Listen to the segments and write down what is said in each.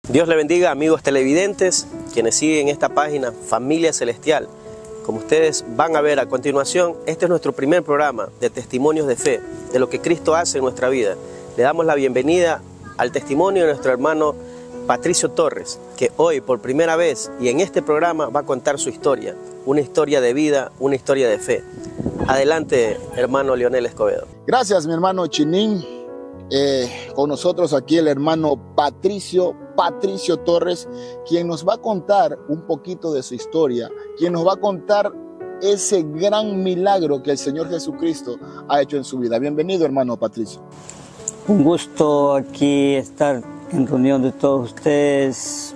Dios le bendiga, amigos televidentes, quienes siguen esta página Familia Celestial. Como ustedes van a ver a continuación, este es nuestro primer programa de testimonios de fe, de lo que Cristo hace en nuestra vida. Le damos la bienvenida al testimonio de nuestro hermano Patricio Torres, que hoy por primera vez y en este programa va a contar su historia, una historia de vida, una historia de fe. Adelante, hermano Leonel Escobedo. Gracias, mi hermano Chinín. Con nosotros aquí el hermano Patricio Torres, quien nos va a contar un poquito de su historia, quien nos va a contar ese gran milagro que el Señor Jesucristo ha hecho en su vida. Bienvenido, hermano Patricio. Un gusto aquí estar en reunión de todos ustedes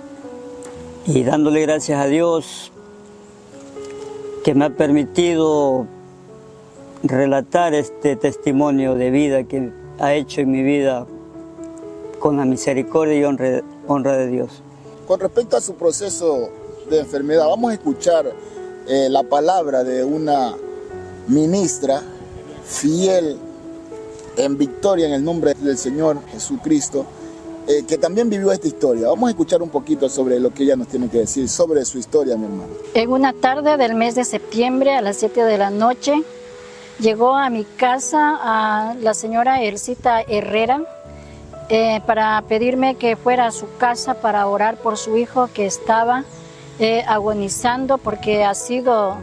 y dándole gracias a Dios que me ha permitido relatar este testimonio de vida que ha hecho en mi vida con la misericordia y honra de Dios. Con respecto a su proceso de enfermedad, vamos a escuchar la palabra de una ministra fiel en victoria en el nombre del Señor Jesucristo, que también vivió esta historia. Vamos a escuchar un poquito sobre lo que ella nos tiene que decir sobre su historia, mi hermano. En una tarde del mes de septiembre, a las 7 de la noche, llegó a mi casa a la señora Elcita Herrera para pedirme que fuera a su casa para orar por su hijo que estaba agonizando porque ha sido,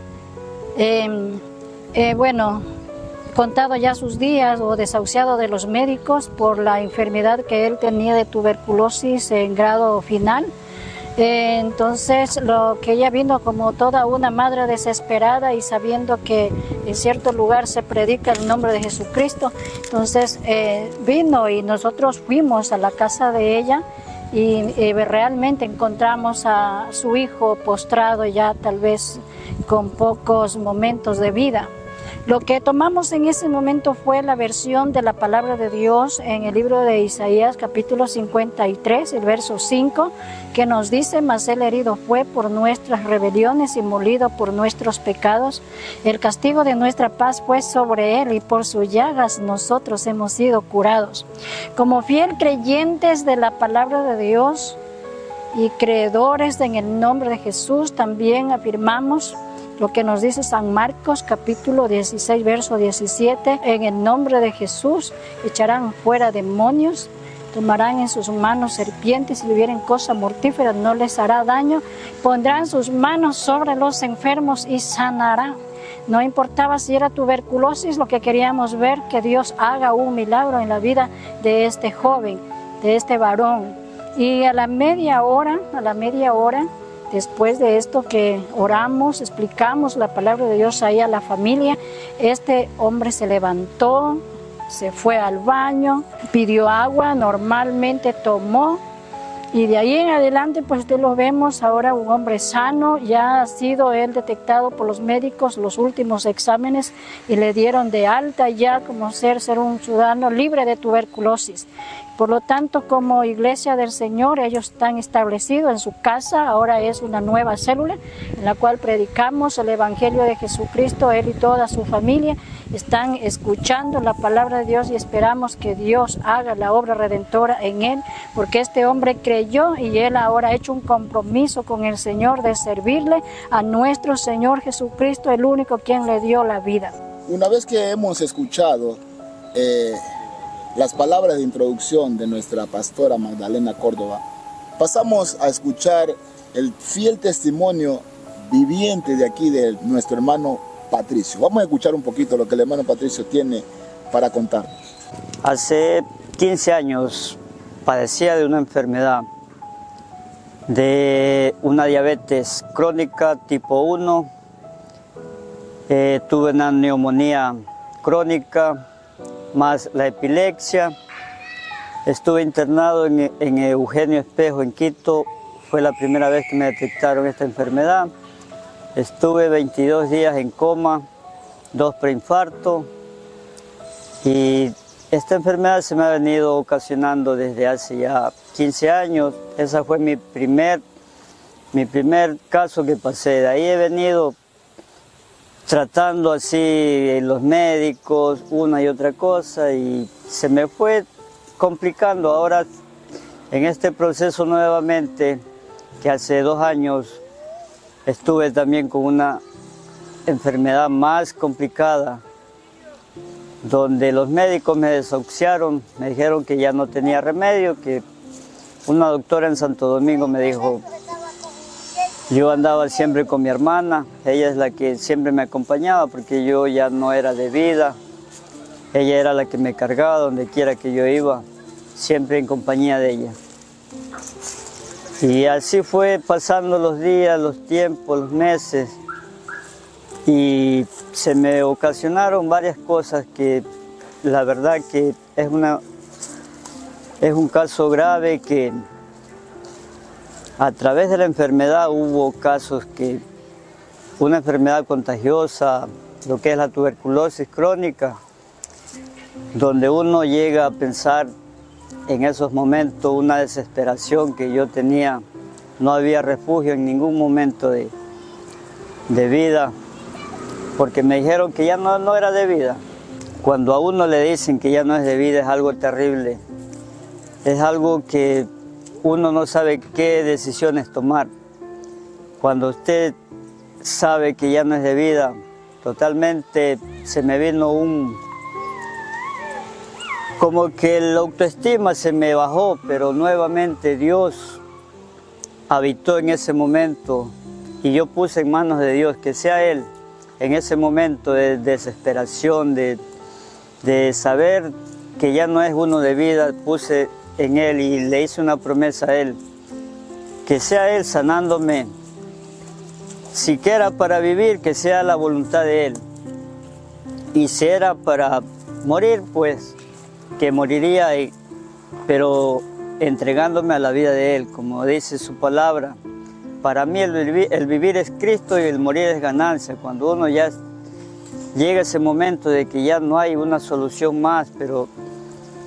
contado ya sus días o desahuciado de los médicos por la enfermedad que él tenía de tuberculosis en grado final. Entonces lo que ella vino como toda una madre desesperada y sabiendo que en cierto lugar se predica el nombre de Jesucristo, entonces vino y nosotros fuimos a la casa de ella y realmente encontramos a su hijo postrado ya tal vez con pocos momentos de vida. Lo que tomamos en ese momento fue la versión de la palabra de Dios en el libro de Isaías, capítulo 53, el verso 5, que nos dice: mas él herido fue por nuestras rebeliones y molido por nuestros pecados. El castigo de nuestra paz fue sobre él y por sus llagas nosotros hemos sido curados. Como fiel creyentes de la palabra de Dios y creedores en el nombre de Jesús, también afirmamos lo que nos dice San Marcos, capítulo 16, verso 17. En el nombre de Jesús echarán fuera demonios, tomarán en sus manos serpientes y si bebieren cosa mortífera no les hará daño. Pondrán sus manos sobre los enfermos y sanarán. No importaba si era tuberculosis, lo que queríamos ver, que Dios haga un milagro en la vida de este joven, de este varón. Y a la media hora, después de esto que oramos, explicamos la palabra de Dios ahí a la familia, este hombre se levantó, se fue al baño, pidió agua, normalmente tomó, y de ahí en adelante pues usted lo vemos ahora un hombre sano. Ya ha sido él detectado por los médicos los últimos exámenes y le dieron de alta ya como ser un ciudadano libre de tuberculosis. Por lo tanto, como Iglesia del Señor, ellos están establecidos en su casa. Ahora es una nueva célula en la cual predicamos el Evangelio de Jesucristo. Él y toda su familia están escuchando la palabra de Dios y esperamos que Dios haga la obra redentora en él, porque este hombre creyó y él ahora ha hecho un compromiso con el Señor de servirle a nuestro Señor Jesucristo, el único quien le dio la vida. Una vez que hemos escuchado las palabras de introducción de nuestra pastora Magdalena Córdoba, pasamos a escuchar el fiel testimonio viviente de aquí de nuestro hermano Patricio. Vamos a escuchar un poquito lo que el hermano Patricio tiene para contarnos. Hace 15 años padecía de una enfermedad, de una diabetes crónica tipo 1, tuve una neumonía crónica, más la epilepsia. Estuve internado en Eugenio Espejo, en Quito. Fue la primera vez que me detectaron esta enfermedad. Estuve 22 días en coma, 2 preinfartos. Y esta enfermedad se me ha venido ocasionando desde hace ya 15 años. Ese fue mi primer caso que pasé. De ahí he venido tratando así los médicos, una y otra cosa, y se me fue complicando. Ahora En este proceso nuevamente, que hace 2 años estuve también con una enfermedad más complicada, donde los médicos me desahuciaron, me dijeron que ya no tenía remedio, que una doctora en Santo Domingo me dijo, yo andaba siempre con mi hermana, ella es la que siempre me acompañaba porque yo ya no era de vida, ella era la que me cargaba donde quiera que yo iba, siempre en compañía de ella. Y así fue pasando los días, los tiempos, los meses, y se me ocasionaron varias cosas que la verdad que es un caso grave, que a través de la enfermedad hubo casos que una enfermedad contagiosa, lo que es la tuberculosis crónica, donde uno llega a pensar en esos momentos una desesperación que yo tenía, no había refugio en ningún momento de vida, porque me dijeron que ya no era de vida. Cuando a uno le dicen que ya no es de vida es algo terrible, es algo que uno no sabe qué decisiones tomar. Cuando usted sabe que ya no es de vida, totalmente se me vino como que la autoestima se me bajó, pero nuevamente Dios habitó en ese momento y yo puse en manos de Dios que sea Él en ese momento de desesperación, de saber que ya no es uno de vida, puse en Él y le hice una promesa a Él, que sea Él sanándome, siquiera para vivir, que sea la voluntad de Él, y si era para morir, pues que moriría, pero entregándome a la vida de Él, como dice su palabra. Para mí el vivir es Cristo y el morir es ganancia. Cuando uno ya llega ese momento de que ya no hay una solución más, pero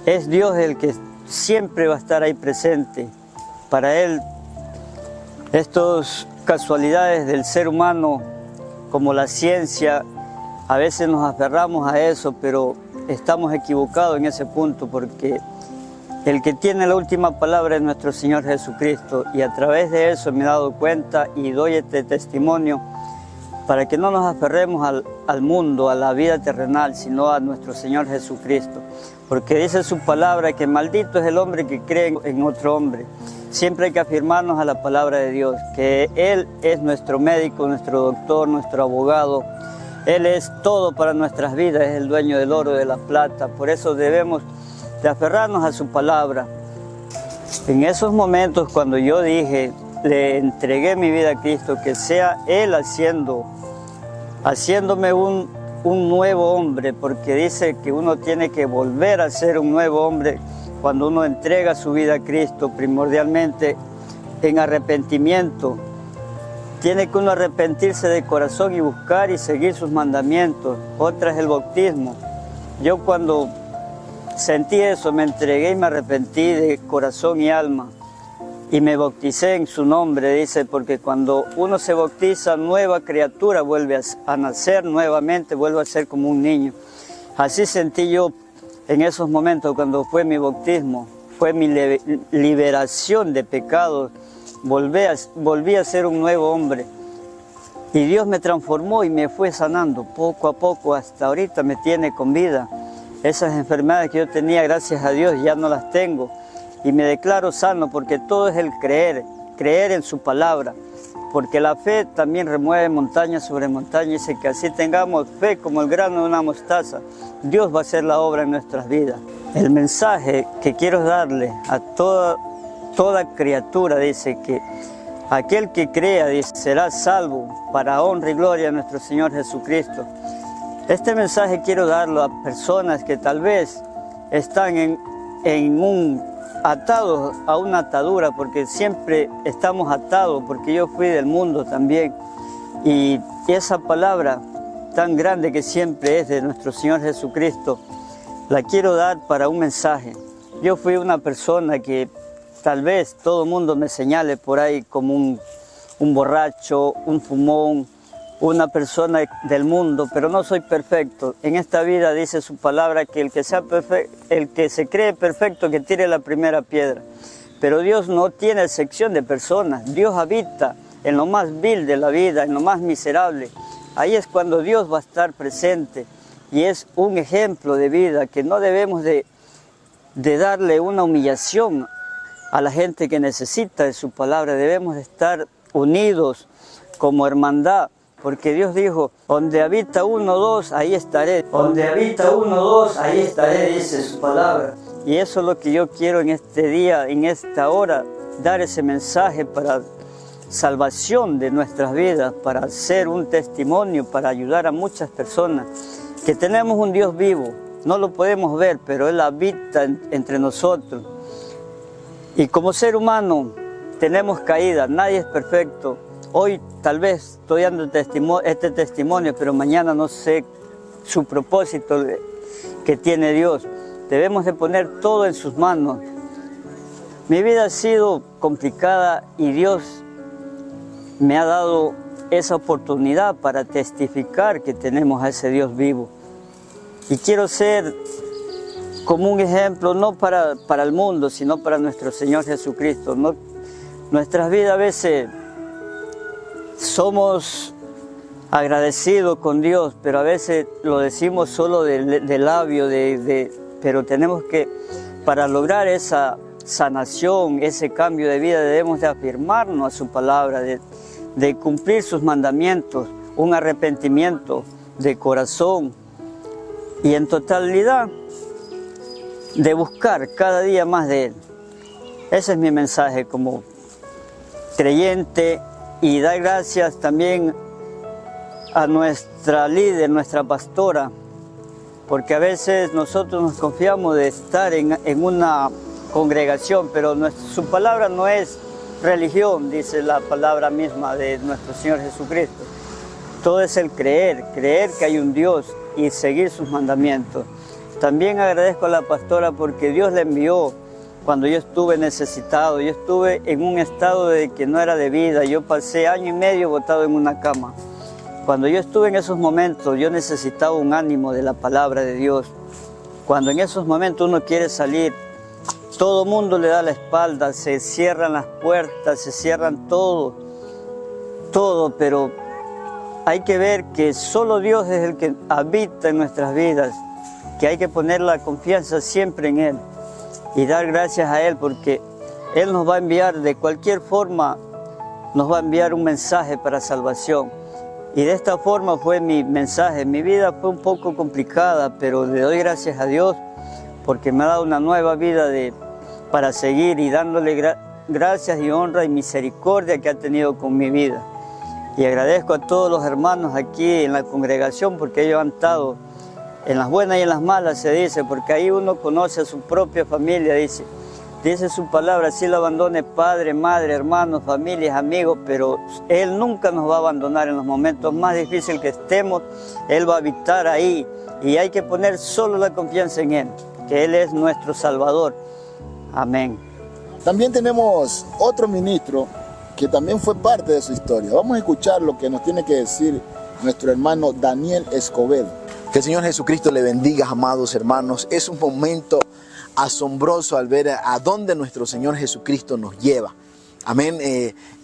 es Dios el que siempre va a estar ahí presente. Para Él, estas casualidades del ser humano, como la ciencia, a veces nos aferramos a eso, pero estamos equivocados en ese punto, porque el que tiene la última palabra es nuestro Señor Jesucristo, y a través de eso me he dado cuenta y doy este testimonio para que no nos aferremos al mundo, a la vida terrenal, sino a nuestro Señor Jesucristo, porque dice su palabra que maldito es el hombre que cree en otro hombre. Siempre hay que afirmarnos a la palabra de Dios, que Él es nuestro médico, nuestro doctor, nuestro abogado. Él es todo para nuestras vidas, es el dueño del oro, de la plata. Por eso debemos de aferrarnos a su palabra. En esos momentos cuando yo dije, le entregué mi vida a Cristo, que sea Él haciéndome un nuevo hombre, porque dice que uno tiene que volver a ser un nuevo hombre cuando uno entrega su vida a Cristo, primordialmente en arrepentimiento. Tiene que uno arrepentirse de corazón y buscar y seguir sus mandamientos. Otra es el bautismo. Yo cuando sentí eso, me entregué y me arrepentí de corazón y alma. Y me bauticé en su nombre, dice, porque cuando uno se bautiza, nueva criatura vuelve a nacer nuevamente, vuelve a ser como un niño. Así sentí yo en esos momentos cuando fue mi bautismo, fue mi liberación de pecados. Volví a ser un nuevo hombre. Y Dios me transformó y me fue sanando poco a poco, hasta ahorita me tiene con vida. Esas enfermedades que yo tenía, gracias a Dios, ya no las tengo. Y me declaro sano, porque todo es el creer en su palabra. Porque la fe también remueve montaña sobre montaña. Dice que así tengamos fe como el grano de una mostaza, Dios va a hacer la obra en nuestras vidas. El mensaje que quiero darle a toda criatura, dice que aquel que crea, dice, será salvo, para honra y gloria de nuestro Señor Jesucristo. Este mensaje quiero darlo a personas que tal vez están atados a una atadura, porque siempre estamos atados, porque yo fui del mundo también. Y esa palabra tan grande que siempre es de nuestro Señor Jesucristo, la quiero dar para un mensaje. Yo fui una persona que tal vez todo el mundo me señale por ahí como un borracho, un fumón, una persona del mundo, pero no soy perfecto. En esta vida dice su palabra que el que se cree perfecto, que tire la primera piedra. Pero Dios no tiene excepción de personas. Dios habita en lo más vil de la vida, en lo más miserable. Ahí es cuando Dios va a estar presente. Y es un ejemplo de vida que no debemos de darle una humillación a la gente que necesita de su palabra. Debemos de estar unidos como hermandad, porque Dios dijo, donde habita uno o dos, ahí estaré. Donde habita uno o dos, ahí estaré, dice su palabra. Y eso es lo que yo quiero en este día, en esta hora, dar ese mensaje para salvación de nuestras vidas, para ser un testimonio, para ayudar a muchas personas. Que tenemos un Dios vivo, no lo podemos ver, pero Él habita entre nosotros. Y como ser humano tenemos caídas, nadie es perfecto. Hoy tal vez estoy dando este testimonio, pero mañana no sé su propósito que tiene Dios. Debemos de poner todo en sus manos. Mi vida ha sido complicada y Dios me ha dado esa oportunidad para testificar que tenemos a ese Dios vivo. Y quiero ser como un ejemplo, no para el mundo, sino para nuestro Señor Jesucristo. Nuestras vidas a veces somos agradecidos con Dios, pero a veces lo decimos solo de labio, pero tenemos que, para lograr esa sanación, ese cambio de vida, debemos de afirmarnos a su palabra, de cumplir sus mandamientos, un arrepentimiento de corazón y en totalidad de buscar cada día más de Él. Ese es mi mensaje como creyente, y dar gracias también a nuestra líder, nuestra pastora, porque a veces nosotros nos confiamos de estar en una congregación, pero su palabra no es religión, dice la palabra misma de nuestro Señor Jesucristo. Todo es el creer que hay un Dios y seguir sus mandamientos. También agradezco a la pastora porque Dios la envió cuando yo estuve necesitado. Yo estuve en un estado de que no era de vida. Yo pasé 1 año y medio botado en una cama. Cuando yo estuve en esos momentos, yo necesitaba un ánimo de la palabra de Dios. Cuando en esos momentos uno quiere salir, todo el mundo le da la espalda, se cierran las puertas, se cierran todo, pero hay que ver que solo Dios es el que habita en nuestras vidas, que hay que poner la confianza siempre en Él y dar gracias a Él, porque Él nos va a enviar de cualquier forma, nos va a enviar un mensaje para salvación. Y de esta forma fue mi mensaje. Mi vida fue un poco complicada, pero le doy gracias a Dios porque me ha dado una nueva vida para seguir y dándole gracias y honra y misericordia que ha tenido con mi vida. Y agradezco a todos los hermanos aquí en la congregación porque ellos han estado en las buenas y en las malas, se dice, porque ahí uno conoce a su propia familia, dice su palabra, si lo abandone padre, madre, hermanos, familias, amigos, pero Él nunca nos va a abandonar en los momentos más difíciles que estemos. Él va a habitar ahí y hay que poner solo la confianza en Él, que Él es nuestro Salvador. Amén. También tenemos otro ministro que también fue parte de su historia. Vamos a escuchar lo que nos tiene que decir nuestro hermano Daniel Escobedo. Que el Señor Jesucristo le bendiga, amados hermanos. Es un momento asombroso al ver a dónde nuestro Señor Jesucristo nos lleva. Amén.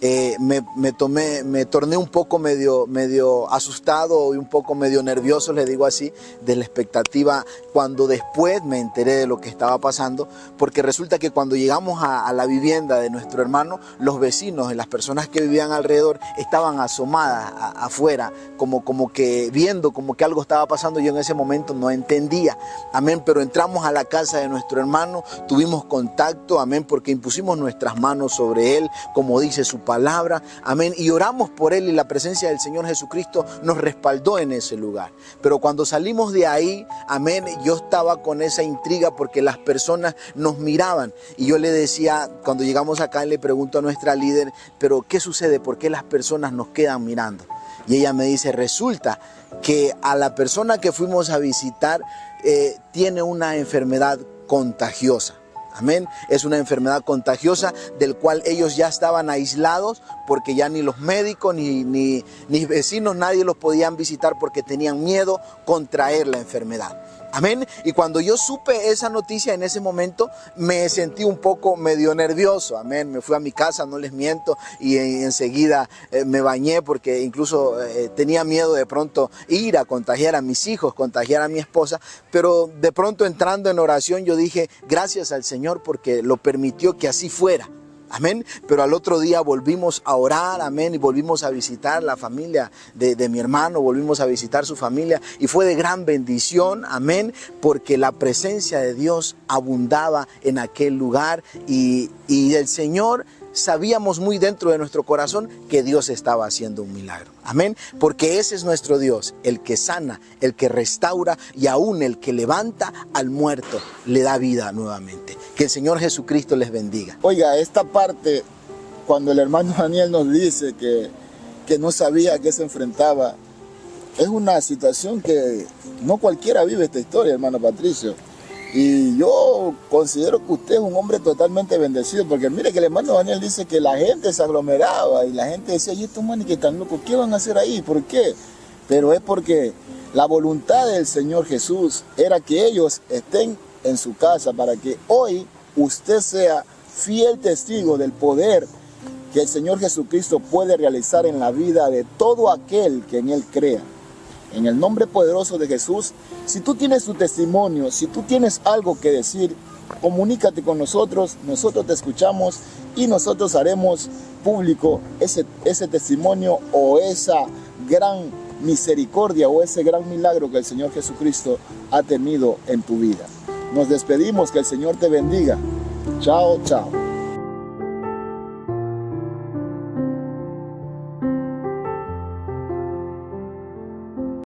Me torné un poco medio asustado y un poco medio nervioso, le digo así, de la expectativa cuando después me enteré de lo que estaba pasando, porque resulta que cuando llegamos a la vivienda de nuestro hermano, los vecinos y las personas que vivían alrededor estaban asomadas afuera, como que viendo como que algo estaba pasando. Yo en ese momento no entendía. Amén. Pero entramos a la casa de nuestro hermano, tuvimos contacto, amén, porque impusimos nuestras manos sobre él, como dice su palabra, amén, y oramos por él y la presencia del Señor Jesucristo nos respaldó en ese lugar. Pero cuando salimos de ahí, amén, yo estaba con esa intriga porque las personas nos miraban y yo le decía, cuando llegamos acá le pregunto a nuestra líder, pero ¿qué sucede? ¿Por qué las personas nos quedan mirando? Y ella me dice, resulta que a la persona que fuimos a visitar tiene una enfermedad contagiosa. Amén. Es una enfermedad contagiosa del cual ellos ya estaban aislados porque ya ni los médicos ni vecinos, nadie los podían visitar porque tenían miedo contraer la enfermedad. Amén. Y cuando yo supe esa noticia, en ese momento me sentí un poco medio nervioso. Amén. Me fui a mi casa, no les miento, y enseguida me bañé porque incluso tenía miedo de pronto ir a contagiar a mis hijos, contagiar a mi esposa. Pero de pronto, entrando en oración, yo dije gracias al Señor porque lo permitió que así fuera. Amén. Pero al otro día volvimos a orar, amén, y volvimos a visitar la familia de mi hermano, volvimos a visitar su familia, y fue de gran bendición, amén, porque la presencia de Dios abundaba en aquel lugar, y el Señor, sabíamos muy dentro de nuestro corazón que Dios estaba haciendo un milagro. Amén. Porque ese es nuestro Dios, el que sana, el que restaura, y aún el que levanta al muerto, le da vida nuevamente. Que el Señor Jesucristo les bendiga. Oiga, esta parte, cuando el hermano Daniel nos dice que no sabía a qué se enfrentaba, es una situación que no cualquiera vive esta historia, hermano Patricio. Y yo considero que usted es un hombre totalmente bendecido, porque mire que el hermano Daniel dice que la gente se aglomeraba y la gente decía, y estos manes que están locos, ¿qué van a hacer ahí? ¿Por qué? Pero es porque la voluntad del Señor Jesús era que ellos estén en su casa, para que hoy usted sea fiel testigo del poder que el Señor Jesucristo puede realizar en la vida de todo aquel que en Él crea. En el nombre poderoso de Jesús, si tú tienes tu testimonio, si tú tienes algo que decir, comunícate con nosotros te escuchamos y nosotros haremos público ese testimonio o esa gran misericordia o ese gran milagro que el Señor Jesucristo ha tenido en tu vida. Nos despedimos, que el Señor te bendiga. Chao, chao.